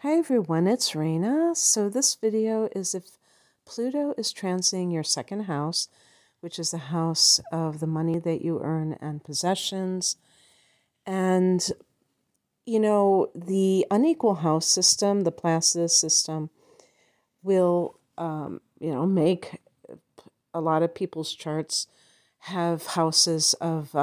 Hi everyone, it's Raina. So this video is if Pluto is transiting your second house, which is the house of the money that you earn and possessions. And, the unequal house system, the Placidus system, will, make a lot of people's charts have houses of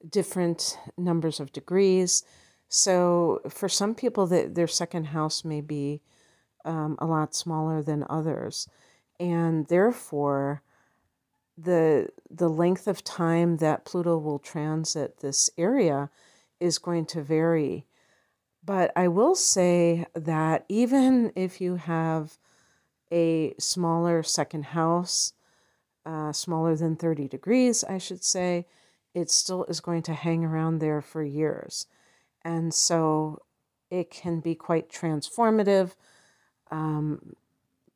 different numbers of degrees. So for some people, their second house may be a lot smaller than others, and therefore the length of time that Pluto will transit this area is going to vary. But I will say that even if you have a smaller second house, smaller than 30 degrees, I should say, it still is going to hang around there for years. And so it can be quite transformative, pun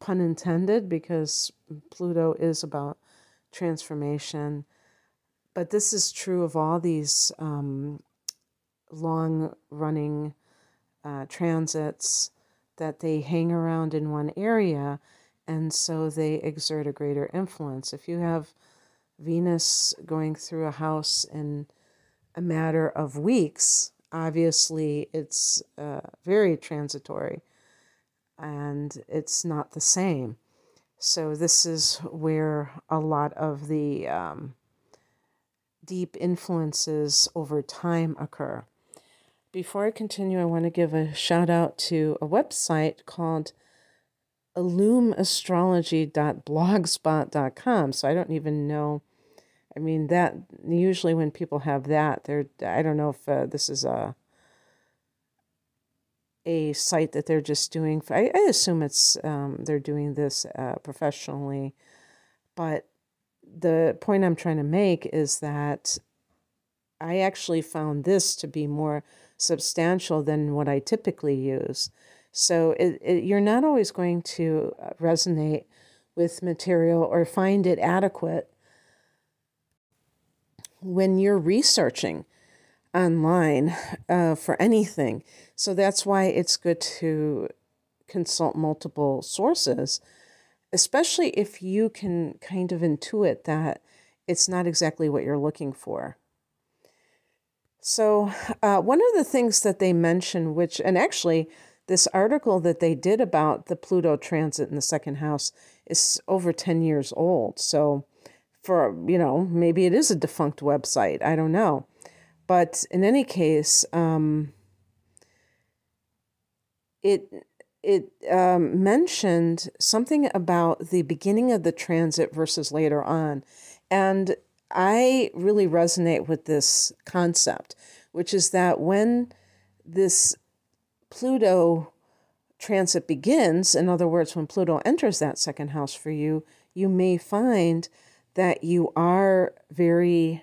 intended, because Pluto is about transformation. But this is true of all these long-running transits, that they hang around in one area, and so they exert a greater influence. If you have Venus going through a house in a matter of weeks, obviously it's very transitory, and it's not the same. So this is where a lot of the deep influences over time occur. Before I continue, I want to give a shout out to a website called illumastrology.blogspot.com. So I don't even know. I mean, that usually when people have that, I don't know if this is a site that they're just doing. I assume it's they're doing this professionally. But the point I'm trying to make is that I actually found this to be more substantial than what I typically use. So you're not always going to resonate with material or find it adequate when you're researching online for anything. So that's why it's good to consult multiple sources, especially if you can kind of intuit that it's not exactly what you're looking for. So one of the things that they mention, and actually this article that they did about the Pluto transit in the second house is over 10 years old. So maybe it is a defunct website. I don't know. But in any case, it mentioned something about the beginning of the transit versus later on. And I really resonate with this concept, which is that when this Pluto transit begins, in other words, when Pluto enters that second house for you, you may find that you are very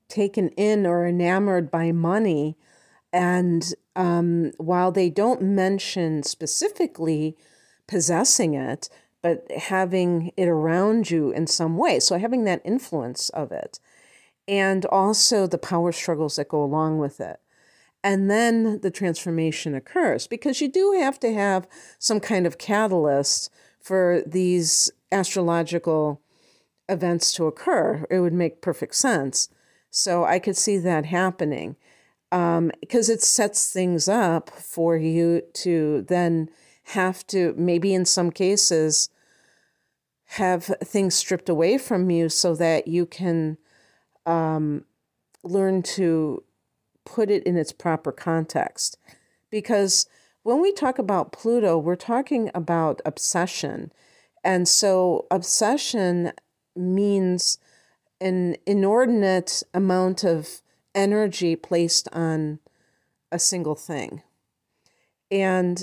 taken in or enamored by money. And while they don't mention specifically possessing it, but having it around you in some way. So having that influence of it, and also the power struggles that go along with it. And then the transformation occurs, because you do have to have some kind of catalyst for these astrological events to occur. It would make perfect sense. So I could see that happening, because it sets things up for you to then have to, maybe in some cases, have things stripped away from you so that you can learn to put it in its proper context. Because when we talk about Pluto, we're talking about obsession. And so obsession means an inordinate amount of energy placed on a single thing. And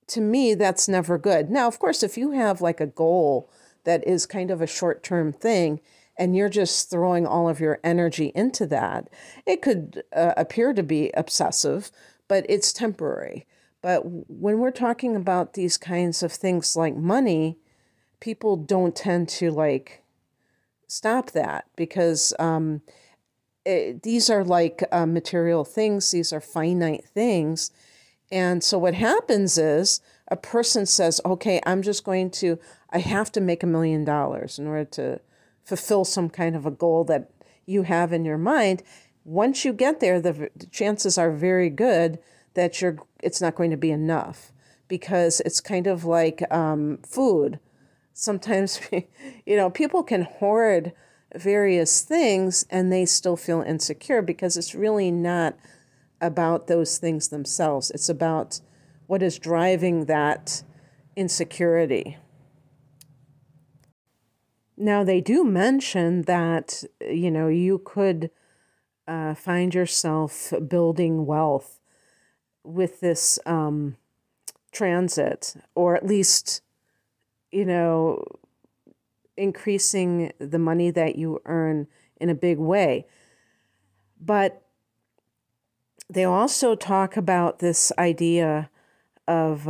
to me, that's never good. Now, of course, if you have like a goal that is kind of a short-term thing, and you're just throwing all of your energy into that, it could appear to be obsessive, but it's temporary. But when we're talking about these kinds of things like money, people don't tend to stop that, because these are like material things. These are finite things. And so what happens is a person says, okay, I have to make $1 million in order to fulfill some kind of a goal that you have in your mind. Once you get there, the chances are very good that it's not going to be enough, because it's kind of like food. Sometimes, people can hoard various things and they still feel insecure because it's really not about those things themselves. It's about what is driving that insecurity. Now, they do mention that, you could find yourself building wealth with this transit, or at least, increasing the money that you earn in a big way. But they also talk about this idea of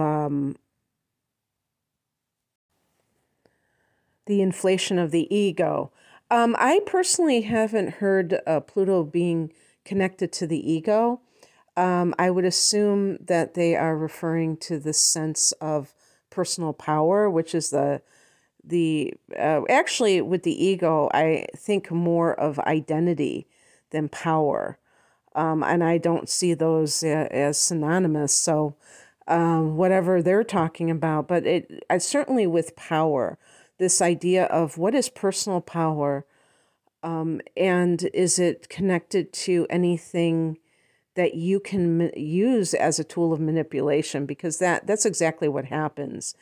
the inflation of the ego. I personally haven't heard Pluto being connected to the ego. I would assume that they are referring to the sense of personal power, which is actually with the ego, I think more of identity than power. And I don't see those as synonymous. So whatever they're talking about, but I certainly with power, this idea of what is personal power, and is it connected to anything that you can use as a tool of manipulation? Because that's exactly what happens.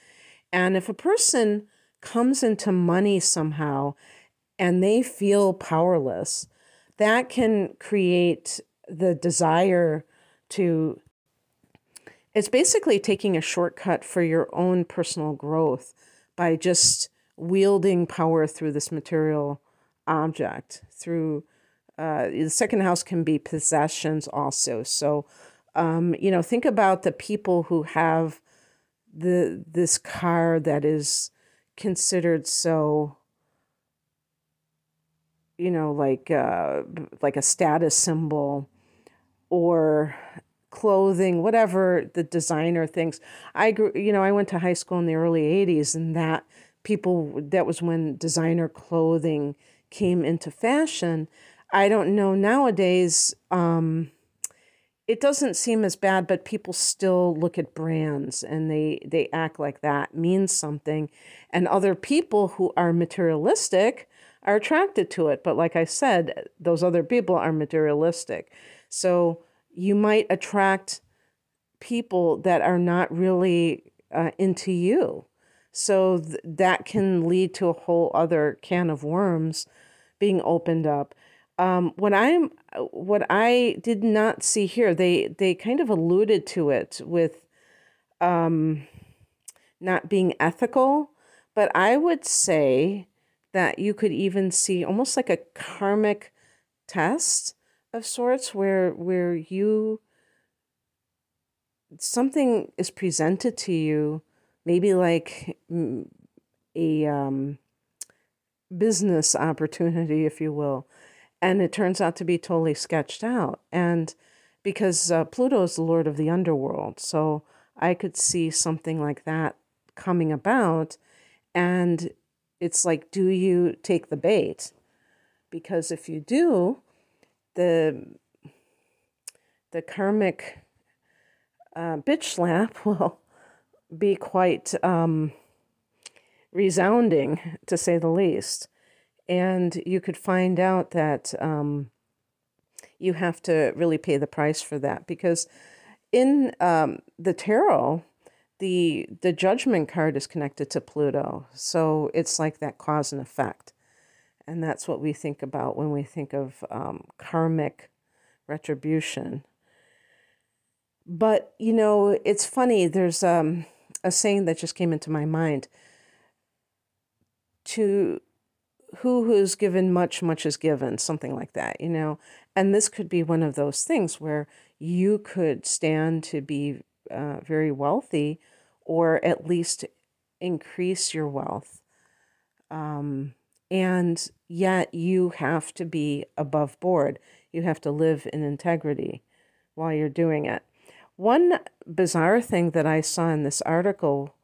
And if a person comes into money somehow and they feel powerless, that can create the desire to, it's basically taking a shortcut for your own personal growth by just wielding power through this material object. Through the second house can be possessions also. So, think about the people who have this car that is considered so, like a status symbol, or clothing, whatever the designer thinks. I went to high school in the early 80s, and that was when designer clothing came into fashion. I don't know nowadays, it doesn't seem as bad, but people still look at brands and they act like that means something. And other people who are materialistic are attracted to it. But like I said, those other people are materialistic. So you might attract people that are not really into you. So that can lead to a whole other can of worms being opened up. What I did not see here, they kind of alluded to it with not being ethical, but I would say that you could even see almost like a karmic test of sorts, where something is presented to you, maybe like a business opportunity, if you will, and it turns out to be totally sketched out. And because Pluto is the lord of the underworld, so I could see something like that coming about, and it's like, do you take the bait? Because if you do, the karmic bitch slap will be quite resounding, to say the least. And you could find out that you have to really pay the price for that, because in the tarot, the judgment card is connected to Pluto. So it's like that cause and effect. And that's what we think about when we think of karmic retribution. But, it's funny. There's a saying that just came into my mind. To who's given much, much is given, something like that, And this could be one of those things where you could stand to be very wealthy, or at least increase your wealth. And yet you have to be above board. You have to live in integrity while you're doing it. One bizarre thing that I saw in this article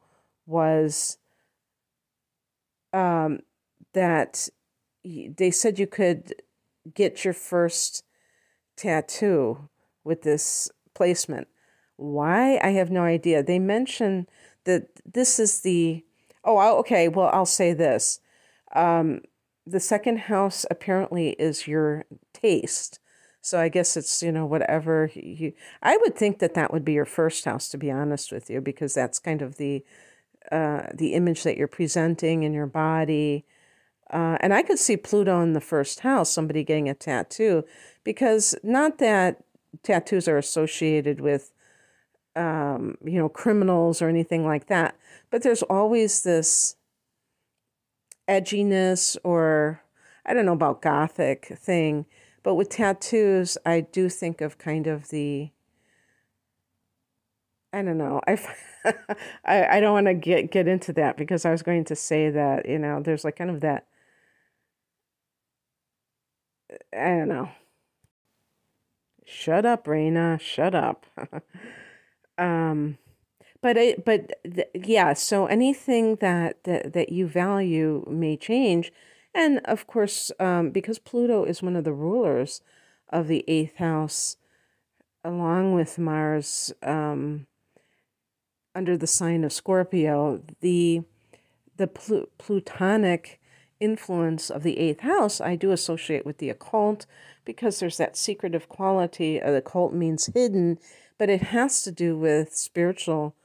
was um, that they said you could get your first tattoo with this placement. Why? I have no idea. They mention that this is okay, well, I'll say this. Um, the second house apparently is your taste. So I guess it's, whatever I would think that that would be your first house, to be honest with you, because that's kind of the image that you're presenting in your body. And I could see Pluto in the first house, somebody getting a tattoo, because not that tattoos are associated with, criminals or anything like that, but there's always this edginess, or I don't know about gothic thing, but with tattoos, I do think of kind of I don't know. I don't want to get into that, because I was going to say that, there's like kind of that, I don't know. Shut up, Raina. Shut up. um, yeah. So anything that you value may change, and of course, because Pluto is one of the rulers of the eighth house, along with Mars, under the sign of Scorpio, the Plutonic influence of the eighth house, I do associate with the occult, because there's that secretive quality. The occult means hidden, but it has to do with spiritual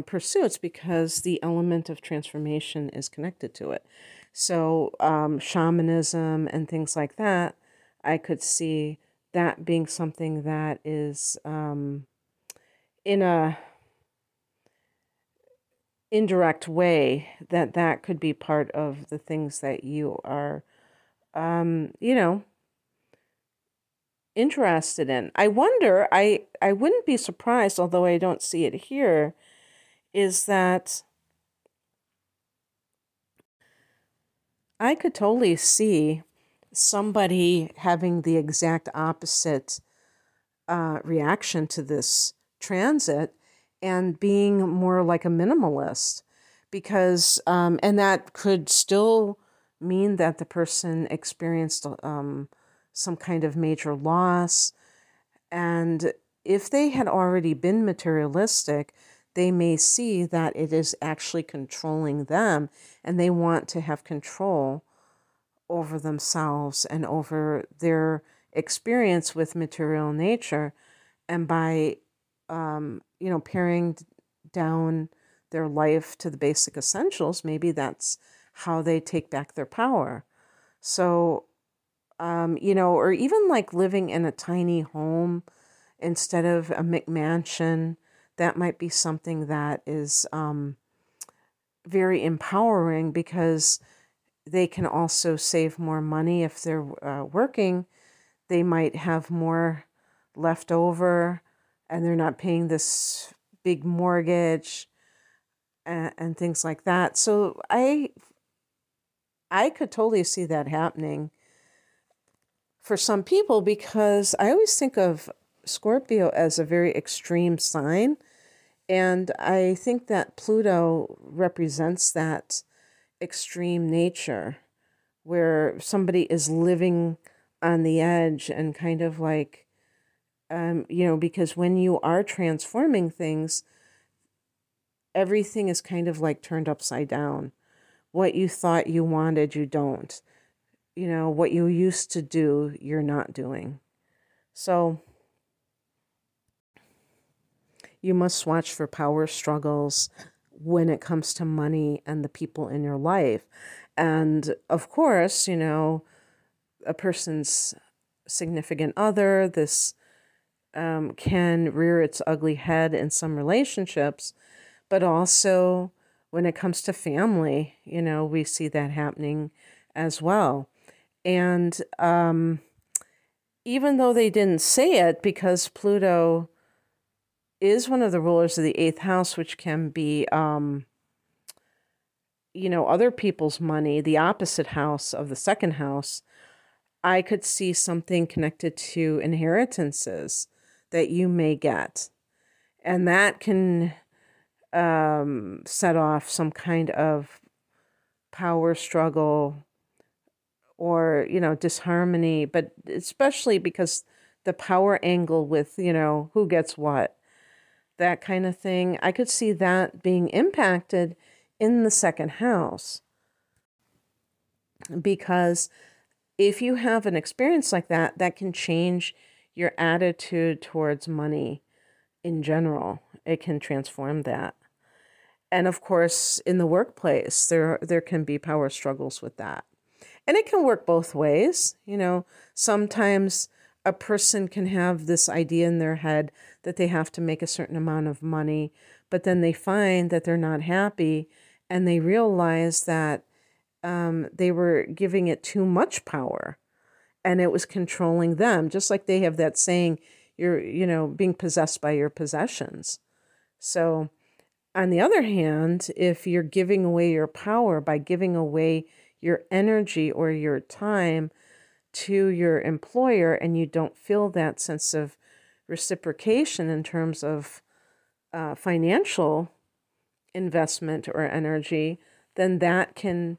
pursuits, because the element of transformation is connected to it. So, shamanism and things like that, I could see that being something that is in a indirect way, that could be part of the things that you are um, you know interested in. I wonder, I wouldn't be surprised, although I don't see it here, is that I could totally see somebody having the exact opposite reaction to this transit, and being more like a minimalist, because and that could still mean that the person experienced some kind of major loss, and if they had already been materialistic, they may see that it is actually controlling them, and they want to have control over themselves and over their experience with material nature. And by paring down their life to the basic essentials, maybe that's how they take back their power. So or even like living in a tiny home instead of a McMansion, that might be something that is very empowering, because they can also save more money if they're working. They might have more left over, and they're not paying this big mortgage and things like that. So I could totally see that happening for some people, because I always think of Scorpio as a very extreme sign. And I think that Pluto represents that extreme nature, where somebody is living on the edge and kind of like, because when you are transforming things, everything is kind of like turned upside down. What you thought you wanted, you don't. What you used to do, you're not doing. So you must watch for power struggles when it comes to money and the people in your life. And of course, a person's significant other, this can rear its ugly head in some relationships, but also when it comes to family, we see that happening as well. And even though they didn't say it, because Pluto is one of the rulers of the eighth house, which can be, other people's money, the opposite house of the second house, I could see something connected to inheritances that you may get. And that can set off some kind of power struggle or, disharmony, but especially because the power angle with, who gets what, that kind of thing. I could see that being impacted in the second house because if you have an experience like that, that can change your attitude towards money in general. It can transform that. And of course, in the workplace, there can be power struggles with that. And it can work both ways. Sometimes a person can have this idea in their head that they have to make a certain amount of money, but then they find that they're not happy and they realize that they were giving it too much power and it was controlling them. Just like they have that saying, you're, being possessed by your possessions. So, on the other hand, if you're giving away your power by giving away your energy or your time to your employer and you don't feel that sense of reciprocation in terms of financial investment or energy, then that can,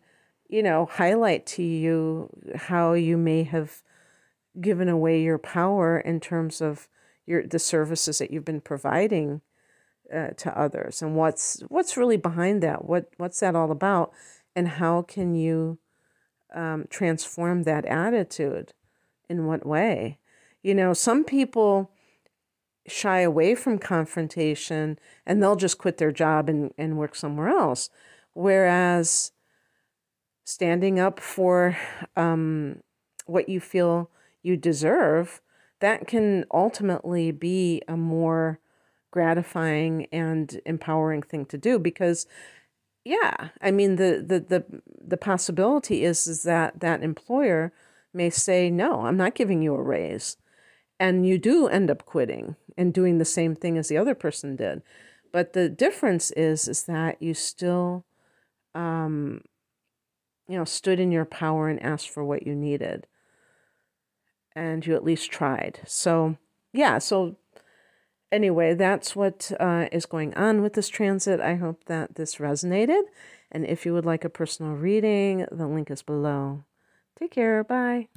highlight to you how you may have given away your power in terms of the services that you've been providing to others, and what's really behind that. What's that all about, and how can you transform that attitude? In what way? Some people shy away from confrontation and they'll just quit their job and work somewhere else. Whereas standing up for what you feel you deserve, that can ultimately be a more gratifying and empowering thing to do because yeah, I mean the possibility is that that employer may say, no, I'm not giving you a raise, and you do end up quitting and doing the same thing as the other person did. But the difference is that you still stood in your power and asked for what you needed, and you at least tried. So yeah, so anyway, that's what is going on with this transit. I hope that this resonated. And if you would like a personal reading, the link is below. Take care. Bye.